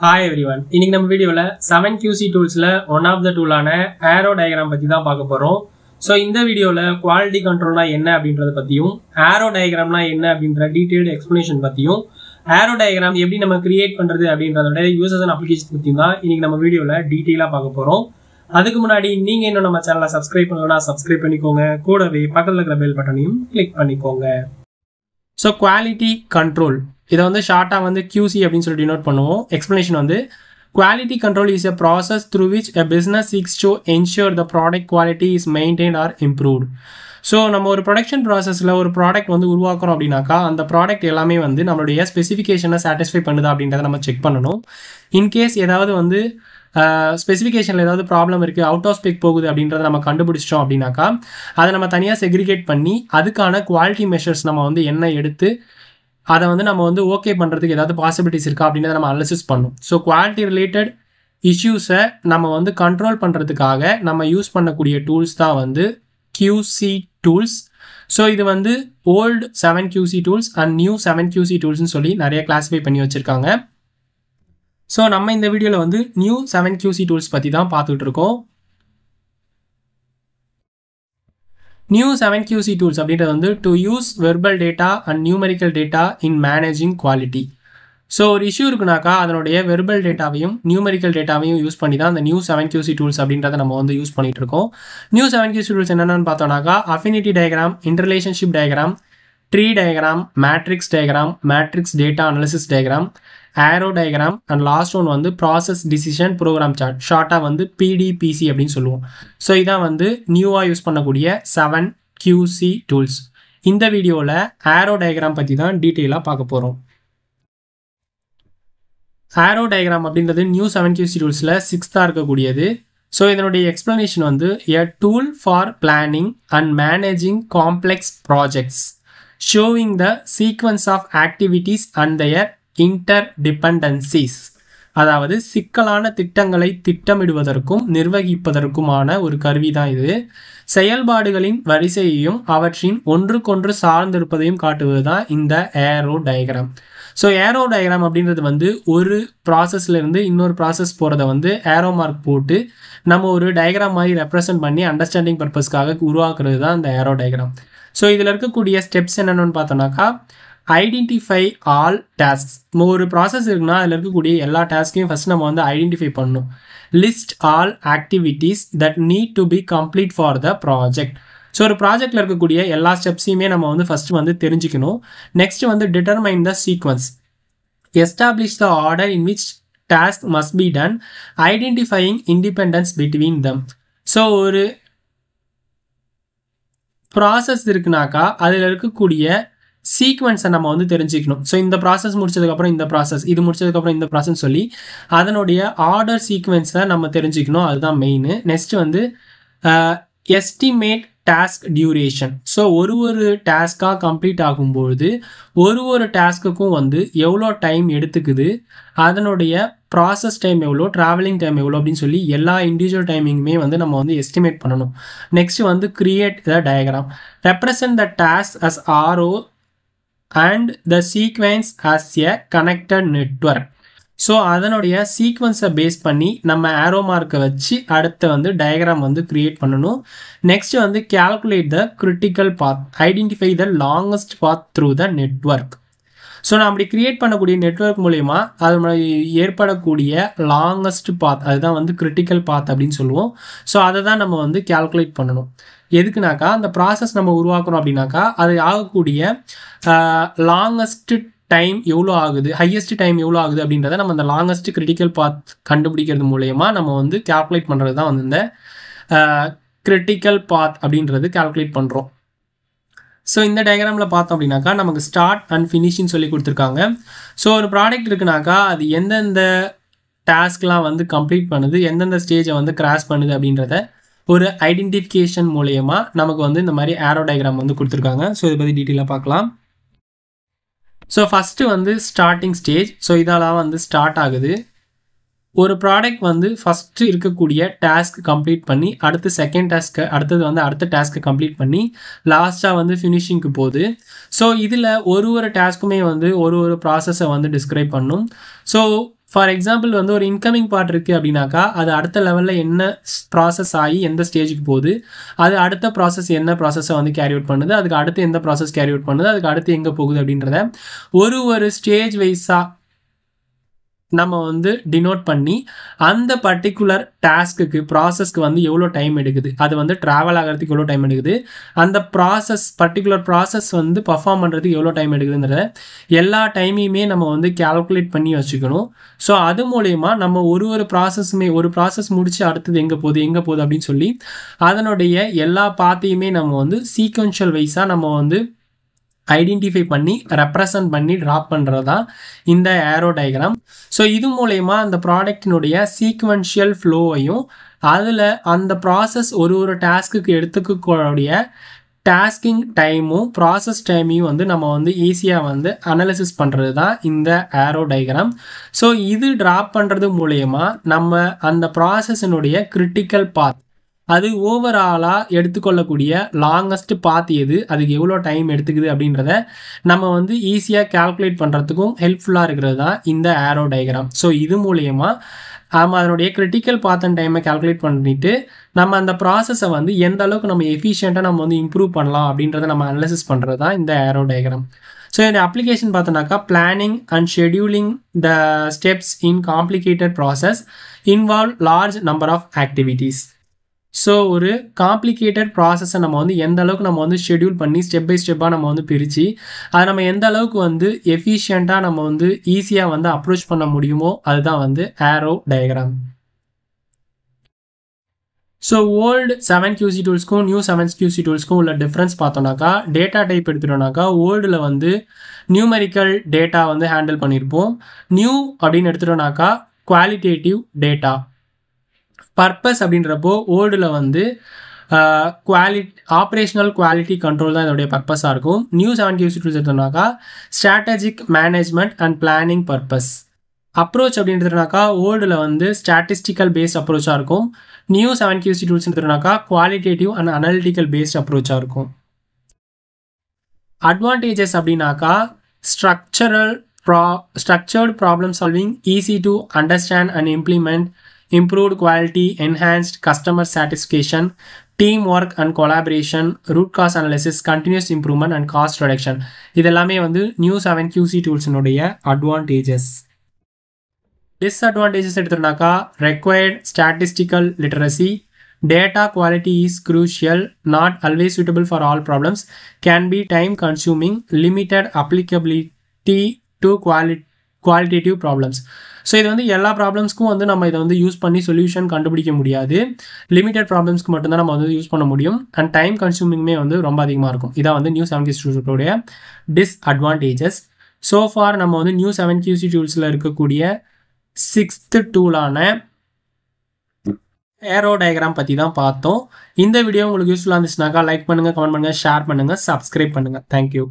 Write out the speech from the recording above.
Hi everyone. இன்னைக்கு நம்ம வீடியோல 7QC டூல்ஸ்ல ஒன் ஆஃப் த டூலான ஏரோ டயக்ராம் பத்தி தான் பார்க்க போறோம். ஸோ இந்த வீடியோல குவாலிட்டி கண்ட்ரோல்னா என்ன அப்படின்றத பத்தியும் ஏரோ டயக்ராம்னா என்ன அப்படின்ற டீடைல்டு எக்ஸ்பிளனேஷன் பத்தியும் ஏரோ டயக்ராம் எப்படி நம்ம கிரியேட் பண்றது அப்படின்றதோட யூசர்ஸ் அண்ட் அப்ளிகேஷன் பத்தியும் தான் இன்னைக்கு நம்ம வீடியோல டீடைலா பார்க்க போறோம். அதுக்கு முன்னாடி நீங்க இன்னும் நம்ம சேனலை சப்ஸ்கிரைப் பண்ணலன்னா சப்ஸ்கிரைப் பண்ணிக்கோங்க. கூடவே பக்கத்துல இருக்கிற பெல் பட்டனையும் கிளிக் பண்ணிக்கோங்க. ஸோ குவாலிட்டி கண்ட்ரோல் இதை வந்து ஷார்ட்டாக வந்து QC அப்படின்னு சொல்லிட்டு டினோட் பண்ணுவோம். எக்ஸ்பிளனேஷன் வந்து quality control is a process through which a business seeks to ensure the product quality is maintained or improved. So நம்ம ஒரு ப்ரொடக்ஷன் ப்ராசஸில் ஒரு ப்ராடக்ட் வந்து உருவாக்குறோம் அப்படின்னாக்கா அந்த ப்ராடக்ட் எல்லாமே வந்து நம்மளுடைய ஸ்பெசிஃபிகேஷனை சாட்டிஸ்ஃபை பண்ணுதா அப்படின்றத நம்ம செக் பண்ணணும். இன்கேஸ் ஏதாவது வந்து ஸ்பெசிஃபிகேஷனில் ஏதாவது ப்ராப்ளம் இருக்குது, அவுட் ஆஃப் ஸ்பெக் போகுது அப்படின்றத நம்ம கண்டுபிடிச்சிட்டோம் அப்படின்னாக்கா அதை நம்ம தனியாக செக்ரிகேட் பண்ணி அதுக்கான குவாலிட்டி மெஷர்ஸ் நம்ம வந்து என்ன எடுத்து அதை வந்து நம்ம வந்து ஓகே பண்ணுறதுக்கு ஏதாவது பாசிபிலிட்டிஸ் இருக்கா அப்படின்றத நம்ம அனலிசிஸ் பண்ணணும். ஸோ குவாலிட்டி ரிலேட்டட் இஷ்யூஸை நம்ம வந்து கண்ட்ரோல் பண்ணுறதுக்காக நம்ம யூஸ் பண்ணக்கூடிய டூல்ஸ் தான் வந்து QC டூல்ஸ். ஸோ இது வந்து old 7QC tools and new 7QC டூல்ஸ்னு சொல்லி நிறைய கிளாஸிஃபை பண்ணி வச்சுருக்காங்க. ஸோ நம்ம இந்த வீடியோவில் வந்து நியூ 7QC டூல்ஸ் பற்றி தான் பார்த்துட்டு இருக்கோம். நியூ 7QC டூல்ஸ் அப்படின்றது வந்து to use verbal data and numerical data in managing quality. So ஒரு இஷ்யூ இருக்குனாக்கா அதனுடைய வெர்பல் டேட்டாவையும் நியூமெரிக்கல் டேட்டாவையும் யூஸ் பண்ணி தான் அந்த நியூ 7QC டூல்ஸ் அப்படின்றத நம்ம வந்து யூஸ் பண்ணிட்டு இருக்கோம். நியூ 7QC டூல்ஸ் என்னென்னு பார்த்தோம்னாக்கா affinity diagram, interrelationship diagram, tree diagram, matrix diagram, matrix data analysis diagram, arrow diagram and last one வந்து ப்ராசஸ் டிசிஷன் ப்ரோக்ராம் சார்ட், ஷார்ட்டாக வந்து PDPC அப்படின்னு சொல்லுவோம். ஸோ இதான் வந்து நியூவாக யூஸ் பண்ணக்கூடிய 7QC டூல்ஸ். இந்த வீடியோவில் ஏரோ டயக்ராம் பற்றி தான் டீட்டெயிலாக பார்க்க போகிறோம். ஏரோ டயக்ராம் அப்படின்றது நியூ 7QC டூல்ஸில் 6th இருக்கக்கூடியது. ஸோ இதனுடைய எக்ஸ்பிளனேஷன் வந்து a tool for planning and managing complex projects showing the sequence of activities and their interdependencies. அதாவது சிக்கலான திட்டங்களை திட்டமிடுவதற்கும் நிர்வகிப்பதற்குமான ஒரு கருவி தான் இது. செயல்பாடுகளின் வரிசையையும் அவற்றின் ஒன்றுக்கொன்று சார்ந்திருப்பதையும் காட்டுவது தான் இந்த arrow diagram. So aero diagram அப்படின்றது வந்து ஒரு ப்ராசஸ்லேருந்து இன்னொரு ப்ராசஸ் போகிறத வந்து ஏரோ மார்க் போட்டு நம்ம ஒரு டயக்ராம் மாதிரி ரெப்ரசன்ட் பண்ணி அண்டர்ஸ்டாண்டிங் பர்பஸ்க்காக உருவாக்குறது தான் இந்த ஏரோ டயக்ராம். ஸோ இதில் இருக்கக்கூடிய ஸ்டெப்ஸ் என்னென்னு பார்த்தோம்னாக்கா ஐடென்டிஃபை ஆல் டாஸ்க்ஸ். ஒரு ப்ராசஸ் இருக்குன்னா அதில் இருக்கக்கூடிய எல்லா டாஸ்க்கையும் ஃபஸ்ட் நம்ம வந்து ஐடென்டிஃபை பண்ணணும். List all activities that need to be complete for the project. So ஒரு ப்ராஜெக்டில் இருக்கக்கூடிய எல்லா ஸ்டெப்ஸையுமே நம்ம வந்து ஃபஸ்ட்டு வந்து தெரிஞ்சுக்கணும். நெக்ஸ்ட் வந்து determine the sequence, establish the order in which task must be done, identifying independence between them. So ஒரு ப்ராசஸ் இருக்குனாக்கா அதில் இருக்கக்கூடிய சீக்வன்ஸை நம்ம வந்து தெரிஞ்சுக்கணும். ஸோ இந்த ப்ராசஸ் முடிச்சதுக்கப்புறம் இந்த ப்ராசஸ், இது முடிச்சதுக்கப்புறம் இந்த ப்ராசஸ் சொல்லி அதனுடைய ஆர்டர் சீக்வன்ஸை நம்ம தெரிஞ்சுக்கணும். அதுதான் மெயின். நெக்ஸ்ட் வந்து எஸ்டிமேட் டாஸ்க் டியூரேஷன். ஸோ ஒரு டாஸ்க்காக கம்ப்ளீட் ஆகும்பொழுது ஒரு டாஸ்க்குக்கும் வந்து எவ்வளோ டைம் எடுத்துக்குது, அதனுடைய ப்ராசஸ் டைம் எவ்வளோ, ட்ராவலிங் டைம் எவ்வளோ அப்படின்னு சொல்லி எல்லா இண்டிவிஜுவல் டைமிங்குமே வந்து நம்ம வந்து எஸ்டிமேட் பண்ணணும். நெக்ஸ்ட் வந்து create the diagram, represent the task as RO and the sequence as a connected network. So அதனுடைய சீக்வன்ஸை பேஸ் பண்ணி நம்ம ஏரோ மார்க்கை வச்சு அடுத்த வந்து டயக்ராம் வந்து கிரியேட் பண்ணணும். நெக்ஸ்ட் வந்து calculate the critical path, identify the longest path through the network. So நான் அப்படி கிரியேட் பண்ணக்கூடிய நெட்வொர்க் மூலயமா அது ஏற்படக்கூடிய லாங்கஸ்ட் பாத், அதுதான் வந்து கிரிட்டிக்கல் பாத் அப்படின்னு சொல்லுவோம். ஸோ அதை தான் நம்ம வந்து கேல்குலேட் பண்ணணும். எதுக்குனாக்கா அந்த ப்ராசஸ் நம்ம உருவாக்குறோம் அப்படின்னாக்கா அது ஆகக்கூடிய லாங்கஸ்ட் டைம் எவ்வளோ ஆகுது, ஹையஸ்ட் டைம் எவ்வளோ ஆகுது அப்படின்றத நம்ம அந்த லாங்கஸ்ட் கிரிட்டிக்கல் பாத் கண்டுபிடிக்கிறது மூலயமா நம்ம வந்து கேல்குலேட் பண்ணுறது தான் வந்து இந்த கிரிட்டிக்கல் பாத் அப்படின்றது கேல்குலேட் பண்ணுறோம். ஸோ இந்த டயக்ராமில் பார்த்தோம் அப்படின்னாக்கா நமக்கு ஸ்டார்ட் அண்ட் ஃபினிஷ்னு சொல்லி கொடுத்துருக்காங்க. ஸோ ஒரு ப்ராடக்ட் இருக்குனாக்கா அது எந்தெந்த டாஸ்க்லாம் வந்து கம்ப்ளீட் பண்ணுது, எந்தெந்த ஸ்டேஜை வந்து கிராஸ் பண்ணுது அப்படின்றத ஒரு ஐடென்டிஃபிகேஷன் மூலயமா நமக்கு வந்து இந்த மாதிரி ஏரோ டயக்ராம் வந்து கொடுத்துருக்காங்க. ஸோ இதை பற்றி டீட்டெயிலாக பார்க்கலாம். ஸோ ஃபஸ்ட்டு வந்து ஸ்டார்டிங் ஸ்டேஜ். ஸோ இதெல்லாம் வந்து ஸ்டார்ட் ஆகுது. ஒரு ப்ராடக்ட் வந்து ஃபஸ்ட்டு இருக்கக்கூடிய டாஸ்க் கம்ப்ளீட் பண்ணி அடுத்து செகண்ட் டாஸ்க்கு, அடுத்தது வந்து அடுத்த டாஸ்க்கை கம்ப்ளீட் பண்ணி லாஸ்ட்டாக வந்து ஃபினிஷிங்க்கு போகுது. ஸோ இதில் ஒரு டாஸ்க்குமே வந்து ஒரு ப்ராசஸை வந்து டிஸ்கிரைப் பண்ணும். ஸோ ஃபார் எக்ஸாம்பிள் வந்து ஒரு இன்கமிங் பார்ட் இருக்குது அப்படின்னாக்கா அது அடுத்த லெவலில் என்ன ப்ராசஸ் ஆகி எந்த ஸ்டேஜுக்கு போகுது, அது அடுத்த ப்ராசஸ் என்ன ப்ராசஸை வந்து கேரி அவுட் பண்ணுது, அதுக்கு அடுத்து எந்த ப்ராசஸ் கேரி அவுட் பண்ணுது, அதுக்கு அடுத்து எங்கே போகுது அப்படின்றத ஒரு ஸ்டேஜ் வைஸாக நம்ம வந்து டினோட் பண்ணி அந்த பர்டிகுலர் டாஸ்க்கு ப்ராசஸ்க்கு வந்து எவ்வளோ டைம் எடுக்குது, அது வந்து ட்ராவல் ஆகிறதுக்கு எவ்வளோ டைம் எடுக்குது, அந்த பர்டிகுலர் ப்ராசஸ் வந்து பர்ஃபார்ம் பண்ணுறதுக்கு எவ்வளோ டைம் எடுக்குதுன்றத எல்லா டைமையுமே நம்ம வந்து கேல்குலேட் பண்ணி வச்சுக்கணும். ஸோ அது மூலயமா நம்ம ஒரு ப்ராசஸ் முடிச்சு அடுத்தது எங்கே போகுது அப்படின்னு சொல்லி அதனுடைய எல்லா பாத்தையுமே நம்ம வந்து சீக்வென்ஷியல் வைஸாக நம்ம வந்து ஐடென்டிஃபை பண்ணி ரெப்ரசன்ட் பண்ணி ட்ராப் பண்ணுறது தான் இந்த ஏரோ டயக்ராம். ஸோ இது மூலயமா அந்த ப்ராடக்டினுடைய சீக்வென்ஷியல் ஃப்ளோவையும் அதில் அந்த ப்ராசஸ் ஒரு டாஸ்க்குக்கு எடுத்துக்கக்கூடிய டாஸ்கிங் டைமும் ப்ராசஸ் டைமையும் வந்து நம்ம வந்து ஈஸியாக வந்து அனலிசிஸ் பண்ணுறது தான் இந்த ஏரோ டயக்ராம். ஸோ இது ட்ராப் பண்ணுறது மூலயமா நம்ம அந்த ப்ராசஸினுடைய கிரிட்டிக்கல் பாத், அது ஓவராலாக எடுத்துக்கொள்ளக்கூடிய லாங்கஸ்ட் பாத் எது, அதுக்கு எவ்வளோ டைம் எடுத்துக்குது அப்படின்றத நம்ம வந்து ஈஸியாக கால்குலேட் பண்ணுறதுக்கும் ஹெல்ப்ஃபுல்லாக இருக்கிறது தான் இந்த ஏரோ டயக்ராம். ஸோ இது மூலயமா நம்ம அதனுடைய கிரிட்டிக்கல் பாத் அண்ட் டைமை கால்குலேட் பண்ணிவிட்டு நம்ம அந்த ப்ராசஸை வந்து எந்த அளவுக்கு நம்ம எஃபிஷியண்ட்டாக நம்ம வந்து இம்ப்ரூவ் பண்ணலாம் அப்படின்றத நம்ம அனலைசிஸ் பண்ணுறது தான் இந்த ஏரோ டயக்ராம். ஸோ இந்த அப்ளிகேஷன் பார்த்தோன்னாக்கா planning and scheduling the steps in complicated process involve large number of activities. So ஒரு காம்ப்ளிகேட்டட் ப்ராசஸை நம்ம வந்து எந்த அளவுக்கு நம்ம வந்து ஷெடியூல் பண்ணி ஸ்டெப் பை ஸ்டெப்பாக நம்ம வந்து பிரித்து அதை நம்ம எந்த அளவுக்கு வந்து எஃபிஷியண்ட்டாக நம்ம வந்து ஈஸியாக வந்து அப்ரோச் பண்ண முடியுமோ அதுதான் வந்து arrow diagram. So old 7QC டூல்ஸ்க்கும் நியூ 7QC டூல்ஸ்க்கும் உள்ள டிஃப்ரென்ஸ் பார்த்தோம்னாக்கா டேட்டா டைப் எடுத்துட்டோம்னாக்கா ஓல்டில் வந்து நியூமெரிக்கல் டேட்டா வந்து ஹேண்டில் பண்ணியிருப்போம். நியூ அப்படின்னு எடுத்துட்டோம்னாக்கா குவாலிட்டேட்டிவ் டேட்டா. பர்பஸ் அப்படின்றப்போ ஓல்டில் வந்து ஆப்ரேஷனல் குவாலிட்டி கண்ட்ரோல் தான் இதோடைய பர்பஸாக இருக்கும். நியூ 7QC டூல்ஸ் எடுத்தோம்னாக்கா strategic management and planning purpose. Approach அப்படின்றதுனாக்கா ஓல்டில் வந்து ஸ்டாட்டிஸ்டிக்கல் பேஸ்ட் அப்ரோச்சாக இருக்கும். நியூ 7QC டூல்ஸ் எடுத்துனாக்கா குவாலிட்டேட்டிவ் அண்ட் அனலிட்டிக்கல் பேஸ்ட் அப்ரோச்சாக இருக்கும். அட்வான்டேஜஸ் அப்படின்னாக்கா structured problem solving, easy to understand and implement, improved quality, enhanced customer satisfaction, teamwork and collaboration, root cause analysis, continuous improvement and cost reduction. இதெல்லாமே வந்து new 7QC டூல்ஸினுடைய advantages. Disadvantages எடுத்துட்டாக்கா required statistical literacy, data quality is crucial, not always suitable for all problems, can be time consuming, limited applicability to qualitative problems. So இது வந்து எல்லா ப்ராப்ளம்ஸ்க்கும் வந்து நம்ம இதை வந்து யூஸ் பண்ணி சொல்யூஷன் கண்டுபிடிக்க முடியாது. லிமிட்டட் ப்ராப்ளம்ஸ்க்கு மட்டும்தான் நம்ம வந்து யூஸ் பண்ண முடியும். அண்ட் டைம் கன்சூமிங்குமே வந்து ரொம்ப அதிகமாக இருக்கும். இதான் வந்து நியூ 7QC டூல்ஸோடைய டிஸ்அட்வான்டேஜஸ். ஸோ ஃபார் நம்ம வந்து நியூ 7QC டூல்ஸில் இருக்கக்கூடிய 6th டூலான ஏரோ டயக்ராம் பற்றி தான் பார்த்தோம். இந்த வீடியோ உங்களுக்கு யூஸ்ஃபுல்லாக இருந்துச்சுனாக்கா லைக் பண்ணுங்கள், கமெண்ட் பண்ணுங்கள், ஷேர் பண்ணுங்கள், சப்ஸ்கிரைப் பண்ணுங்கள். தேங்க்யூ.